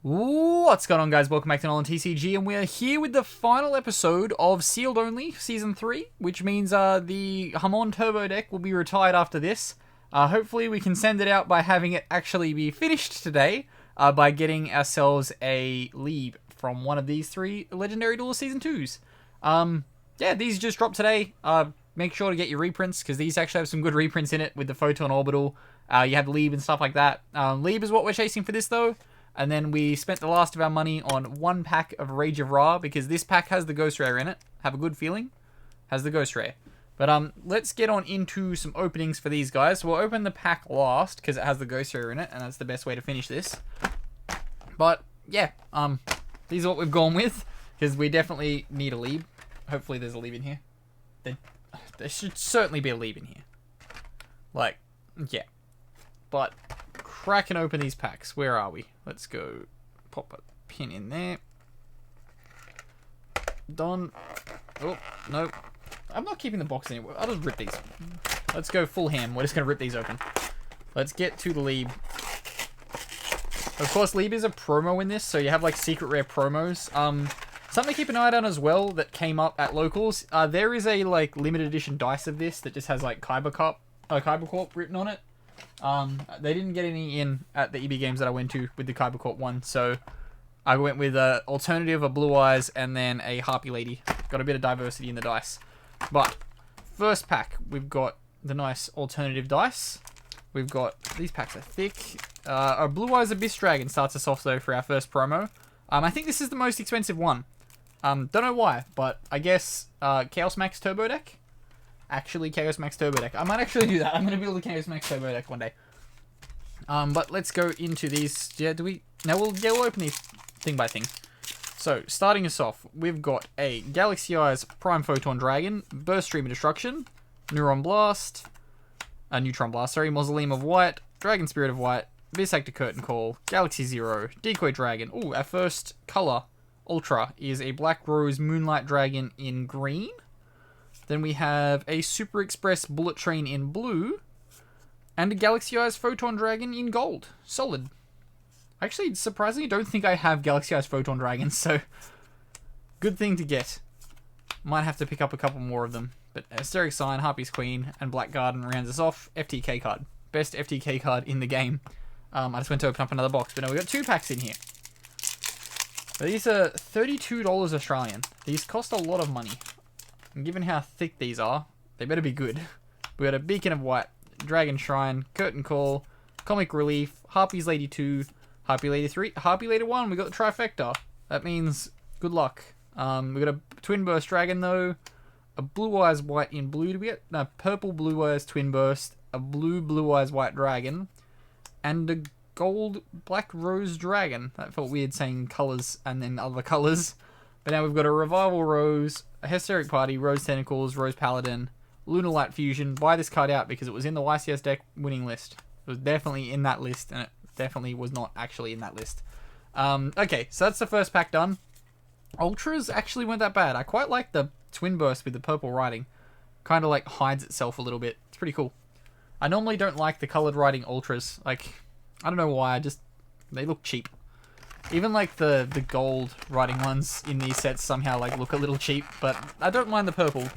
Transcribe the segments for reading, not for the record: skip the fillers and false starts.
What's going on, guys? Welcome back to NolanTCG, and we're here with the final episode of Sealed Only Season 3, which means the Hamon Turbo deck will be retired after this. Hopefully we can send it out by having it actually be finished today, by getting ourselves a lead from one of these three Legendary Duelist Season 2s. Yeah, these just dropped today. Make sure to get your reprints, because these actually have some good reprints in it with the Photon Orbital. You have Leeb and stuff like that. Leeb is what we're chasing for this, though. And then we spent the last of our money on one pack of Rage of Ra, because this pack has the Ghost Rare in it. Have a good feeling. Has the Ghost Rare. But let's get on into some openings for these guys. We'll open the pack last, because it has the Ghost Rare in it, and that's the best way to finish this. But, yeah, these are what we've gone with, because we definitely need a Leeb. Hopefully there's a Leeb in here. There should certainly be a Leeb in here. Like, yeah. But cracking open these packs. Where are we? Let's go pop a pin in there. Done. Oh, no. I'm not keeping the box anywhere. I'll just rip these. Let's go full ham. We're just going to rip these open. Let's get to the Leeb. Of course, Leeb is a promo in this, so you have like secret rare promos. Something to keep an eye on as well that came up at locals. There is a like limited edition dice of this that just has like Kyber Corp written on it. They didn't get any in at the EB games that I went to with the Kyber Corp one, so I went with an alternative, a Blue Eyes, and then a Harpy Lady. Got a bit of diversity in the dice. But first pack, we've got the nice alternative dice. We've got, these packs are thick. Our Blue Eyes Abyss Dragon starts us off though for our first promo. I think this is the most expensive one. Don't know why, but I guess Chaos Max Turbo deck. Actually, Chaos Max Turbo deck. I might actually do that. I'm going to build a Chaos Max Turbo deck one day. But let's go into these. Yeah, we'll open these thing by thing. So, starting us off, we've got a Galaxy Eyes Prime Photon Dragon, Burst Stream of Destruction, Neutron Blast, Mausoleum of White, Dragon Spirit of White, Bisector Curtain Call, Galaxy Zero, Decoy Dragon. Ooh, our first color, Ultra, is a Black Rose Moonlight Dragon in green. Then we have a Super Express Bullet Train in blue. And a Galaxy Eyes Photon Dragon in gold. Solid. Actually, surprisingly, don't think I have Galaxy Eyes Photon Dragons, so good thing to get. Might have to pick up a couple more of them. But Asteric Sign, Harpy's Queen, and Black Garden rounds us off. FTK card. Best FTK card in the game. I just went to open up another box, but no, we got two packs in here. These are $32 Australian. These cost a lot of money. And given how thick these are, they better be good. We got a Beacon of White, Dragon Shrine, Curtain Call, Comic Relief, Harpy's Lady 2, Harpy Lady 3, Harpy Lady 1. We got the Trifecta. That means good luck. We got a Twin Burst Dragon though, a Blue Eyes White in blue. Did we get no purple Blue Eyes Twin Burst, a Blue Eyes White Dragon, and a gold Black Rose Dragon. That felt weird saying colours and then other colours. But now we've got a Revival Rose, a Hysteric Party, Rose Tentacles, Rose Paladin, Lunar Light Fusion. Buy this card out because it was in the YCS deck winning list. It was definitely in that list, and it definitely was not actually in that list. Okay, so that's the first pack done. Ultras actually weren't that bad. I quite like the Twin Burst with the purple writing. Kind of like hides itself a little bit. It's pretty cool. I normally don't like the coloured writing Ultras. Like, I don't know why, they look cheap. Even like the gold writing ones in these sets somehow like look a little cheap, but I don't mind the purple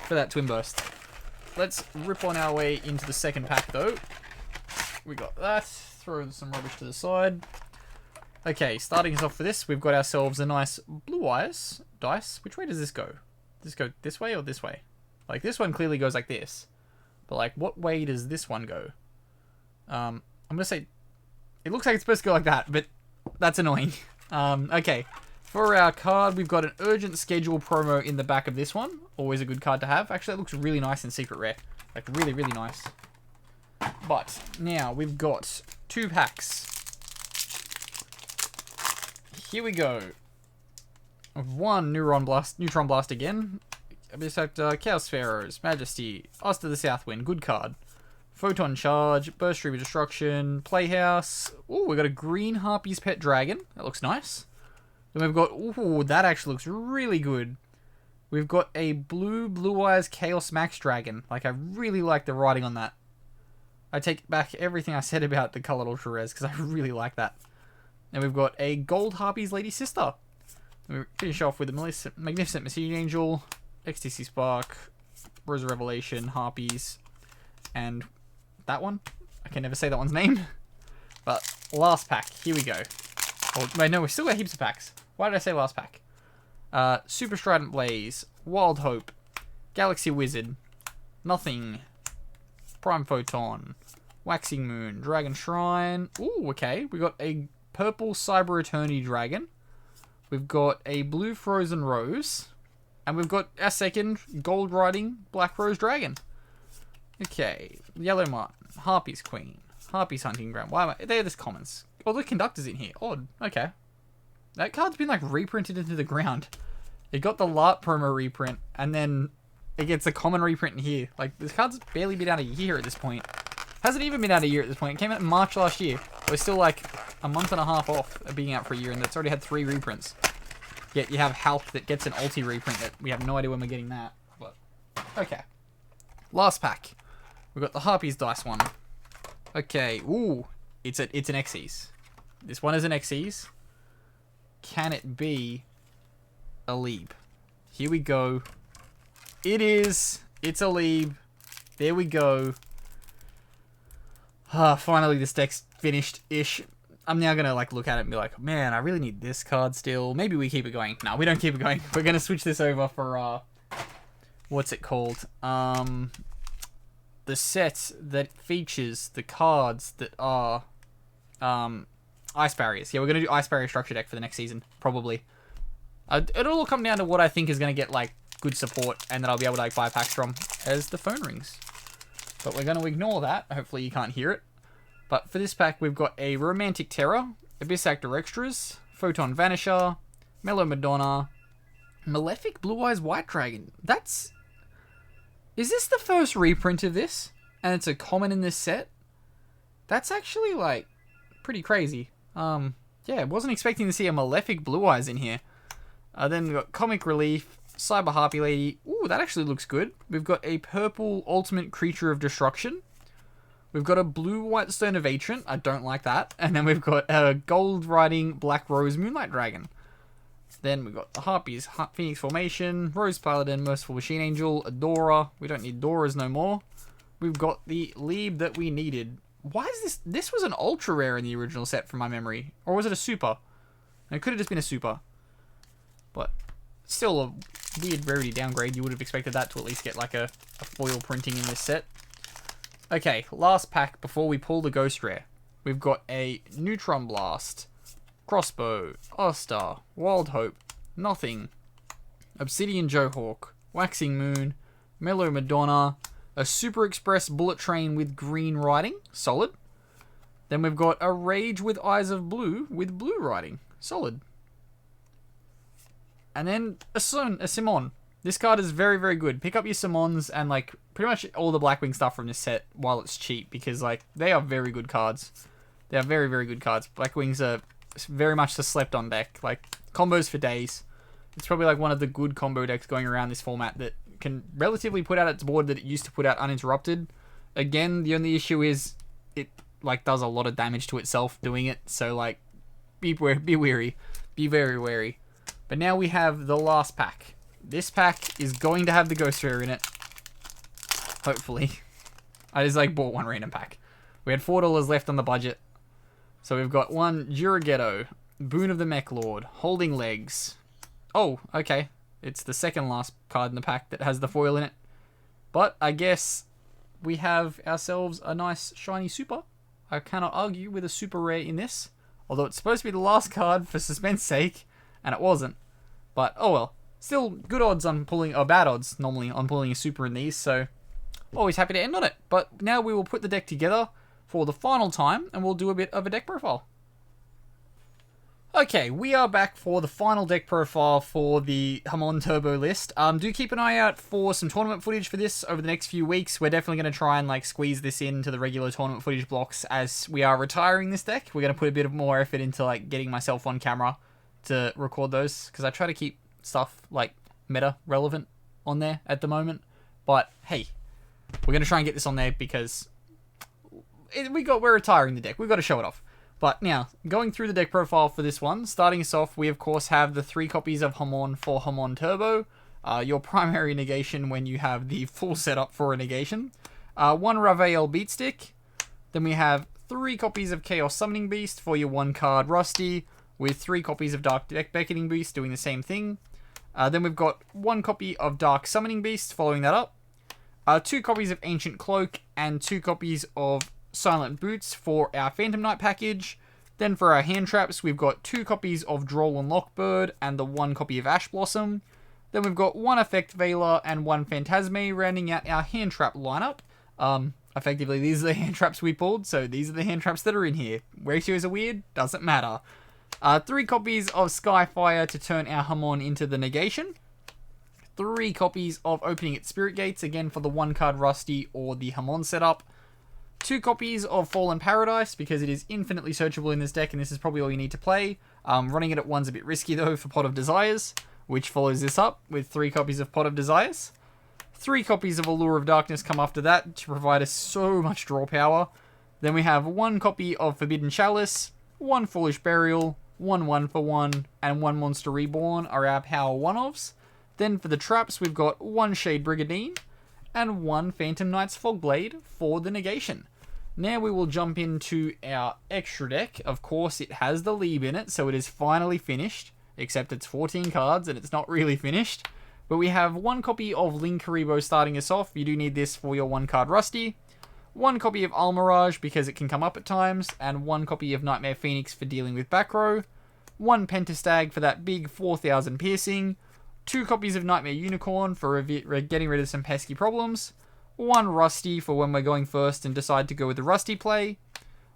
for that Twin Burst. Let's rip on our way into the second pack though. We got that. Throw some rubbish to the side. Okay, starting us off for this, we've got ourselves a nice Blue Eyes dice. Which way does this go? Does this go this way or this way? Like this one clearly goes like this. But like what way does this one go? I'm gonna say it looks like it's supposed to go like that, but that's annoying. Okay, for our card, we've got an Urgent Schedule promo in the back of this one. Always a good card to have. Actually, it looks really nice in Secret Rare. Like, really, really nice. But, now, we've got two packs. Here we go. One Neutron Blast again. Bisector, Chaos Pharaohs, Majesty, Us to the Southwind, good card. Photon Charge, Burst Stream of Destruction, Playhouse. Ooh, we got a green Harpy's Pet Dragon. That looks nice. Then we've got, ooh, that actually looks really good. We've got a Blue Eyes Chaos Max Dragon. Like, I really like the writing on that. I take back everything I said about the Colored Ultra Rares, because I really like that. And we've got a Gold Harpy's Lady Sister. And we finish off with a Magnificent Messaging Angel, XTC Spark, Rose of Revelation, Harpies, and that one. I can never say that one's name. But last pack, here we go. Oh, wait, no, we still got heaps of packs. Why did I say last pack? Super Strident Blaze, Wild Hope, Galaxy Wizard, Nothing, Prime Photon, Waxing Moon, Dragon Shrine. Ooh, okay. We got a purple Cyber Eternity Dragon. We've got a blue Frozen Rose. And we've got our second Gold Riding Black Rose Dragon. Okay. Yellow Martin, Harpy's Queen, Harpy's Hunting Ground. Why am I... They're just commons. Oh, the Conductor's in here. Odd. Okay. That card's been, like, reprinted into the ground. It got the LARP promo reprint, and then it gets a common reprint in here. Like, this card's barely been out a year at this point. Hasn't even been out a year at this point. It came out in March last year. We're still, like, a month and a half off of being out for a year, and it's already had 3 reprints. Yet you have Hulk that gets an ulti reprint that we have no idea when we're getting that. But, okay. Last pack. We've got the Harpies Dice one. Okay. Ooh. It's an Xyz. This one is an Xyz. Can it be a Leeb? Here we go. It is. It's a Leeb. There we go. Finally, this deck's finished-ish. I'm now going to like look at it and be like, man, I really need this card still. Maybe we keep it going. No, we don't keep it going. We're going to switch this over for, what's it called? The set that features the cards that are, Ice Barriers. Yeah, we're going to do Ice Barrier Structure Deck for the next season, probably. It'll all come down to what I think is going to get, like, good support and that I'll be able to, like, buy packs from as the phone rings. But we're going to ignore that. Hopefully you can't hear it. But for this pack, we've got a Romantic Terror, Abyss Actor Extras, Photon Vanisher, Mellow Madonna, Malefic Blue Eyes White Dragon. That's... Is this the first reprint of this? And it's a common in this set? That's actually, like, pretty crazy. Yeah, wasn't expecting to see a Malefic Blue Eyes in here. Then we've got Comic Relief, Cyber Harpy Lady. Ooh, that actually looks good. We've got a purple Ultimate Creature of Destruction. We've got a blue White Stone of Ancient. I don't like that. And then we've got a Gold Riding Black Rose Moonlight Dragon. Then we've got the Harpies, Phoenix Formation, Rose Paladin, Merciful Machine Angel, Adora. We don't need Doras no more. We've got the Leeb that we needed. Why is this? This was an ultra rare in the original set from my memory. Or was it a super? It could have just been a super. But still a weird rarity downgrade. You would have expected that to at least get like a foil printing in this set. Okay, last pack before we pull the Ghost Rare. We've got a Neutron Blast, Crossbow, All-Star, Wild Hope, Nothing, Obsidian Johawk, Waxing Moon, Mellow Madonna, a Super Express Bullet Train with green writing, solid. Then we've got a Rage with Eyes of Blue with blue writing, solid. And then a Simon. This card is very, very good. Pick up your Simons and, like, pretty much all the Blackwing stuff from this set while it's cheap, because, like, they are very good cards. They are very, very good cards. Blackwings are very much the slept-on deck. Like, combos for days. It's probably, like, one of the good combo decks going around this format that can relatively put out its board that it used to put out uninterrupted. Again, the only issue is it, like, does a lot of damage to itself doing it. So, like, be wary. Be very wary. But now we have the last pack. This pack is going to have the Ghost Rare in it. Hopefully. I just, like, bought one random pack. We had $4 left on the budget. So we've got one Juraghetto, Boon of the Mech Lord, Holding Legs. Oh, okay. It's the second last card in the pack that has the foil in it. But I guess we have ourselves a nice shiny super. I cannot argue with a super rare in this. Although it's supposed to be the last card for suspense sake. And it wasn't. But, oh well. Still good odds on pulling, or bad odds normally on pulling a super in these, so always happy to end on it. But now we will put the deck together for the final time, and we'll do a bit of a deck profile. Okay, we are back for the final deck profile for the Hamon Turbo list. Do keep an eye out for some tournament footage for this over the next few weeks. We're definitely going to try and like squeeze this into the regular tournament footage blocks as we are retiring this deck. We're going to put a bit of more effort into like getting myself on camera to record those, because I try to keep stuff like meta relevant on there at the moment. But hey, we're going to try and get this on there because we're retiring the deck. We've got to show it off. But now, going through the deck profile for this one, starting us off, we of course have the 3 copies of Hamon for Hamon Turbo, your primary negation when you have the full setup for a negation, 1 Ravael Beatstick, then we have 3 copies of Chaos Summoning Beast for your 1 card Rusty, with 3 copies of Dark Beckoning Beast doing the same thing. Then we've got 1 copy of Dark Summoning Beast following that up, 2 copies of Ancient Cloak, and 2 copies of Silent Boots for our Phantom Knight package. Then for our hand traps, we've got 2 copies of Droll and Lockbird and the 1 copy of Ash Blossom. Then we've got 1 Effect Veiler and 1 Phantasme rounding out our hand trap lineup. Effectively, these are the hand traps we pulled, so these are the hand traps that are in here. Ratios are weird, doesn't matter. 3 copies of Skyfire to turn our Hamon into the negation. 3 copies of Opening Its Spirit Gates, again for the 1 card Rusty or the Hamon setup. 2 copies of Fallen Paradise, because it is infinitely searchable in this deck, and this is probably all you need to play. Running it at 1's a bit risky though for Pot of Desires, which follows this up with 3 copies of Pot of Desires. 3 copies of Allure of Darkness come after that to provide us so much draw power. Then we have 1 copy of Forbidden Chalice, 1 Foolish Burial, 1 for 1, and 1 Monster Reborn are our power 1-ofs. Then for the traps, we've got 1 Shade Brigandine and 1 Phantom Knight's Fogblade for the negation. Now we will jump into our extra deck. Of course, it has the Leeb in it, so it is finally finished, except it's 14 cards and it's not really finished. But we have 1 copy of Linkaribo starting us off. You do need this for your 1 card Rusty. 1 copy of Almirage because it can come up at times, and 1 copy of Nightmare Phoenix for dealing with back row. 1 Pentastag for that big 4,000 piercing. 2 copies of Nightmare Unicorn for getting rid of some pesky problems. 1 Rusty for when we're going first and decide to go with the Rusty play.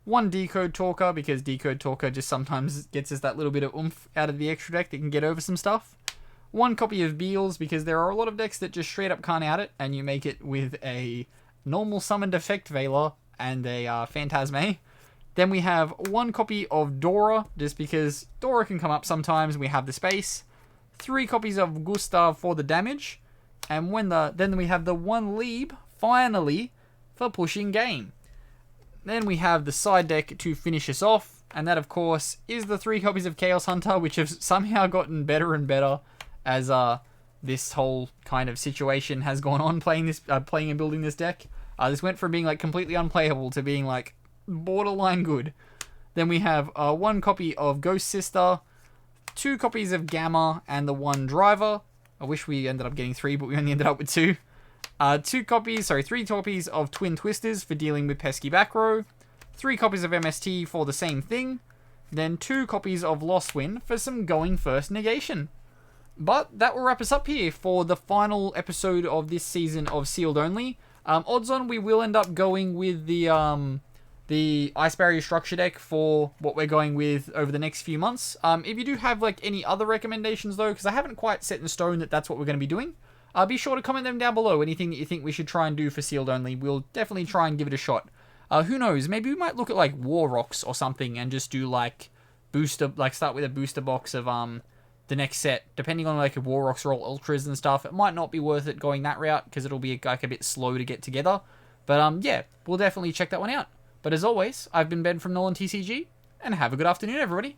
1 Decode Talker because Decode Talker just sometimes gets us that little bit of oomph out of the extra deck that can get over some stuff. 1 copy of Beals because there are a lot of decks that just straight up can't out it, and you make it with a normal summoned Effect Veiler and a Phantasme. Then we have 1 copy of Dora, just because Dora can come up sometimes and we have the space. 3 copies of Gustav for the damage. And then we have the 1 Leeb, finally, for pushing game. Then we have the side deck to finish us off, and that of course is the 3 copies of Chaos Hunter, which have somehow gotten better and better as this whole kind of situation has gone on playing and building this deck. This went from being like completely unplayable to being like borderline good. Then we have 1 copy of Ghost Sister, 2 copies of Gamma, and the 1 Driver. I wish we ended up getting 3, but we only ended up with 2. 3 copies of Twin Twisters for dealing with pesky back row. 3 copies of MST for the same thing. Then 2 copies of Lost Wind for some going first negation. But that will wrap us up here for the final episode of this season of Sealed Only. Odds on we will end up going with the Ice Barrier Structure deck for what we're going with over the next few months. If you do have like any other recommendations though, because I haven't quite set in stone that that's what we're going to be doing, be sure to comment them down below. Anything that you think we should try and do for Sealed Only, we'll definitely try and give it a shot. Who knows, maybe we might look at like War Rocks or something and just do like start with a booster box of the next set, depending on like if War Rocks are all Ultras and stuff. It might not be worth it going that route because it'll be like a bit slow to get together. But yeah, we'll definitely check that one out. But as always, I've been Ben from NolanTCG, and have a good afternoon, everybody.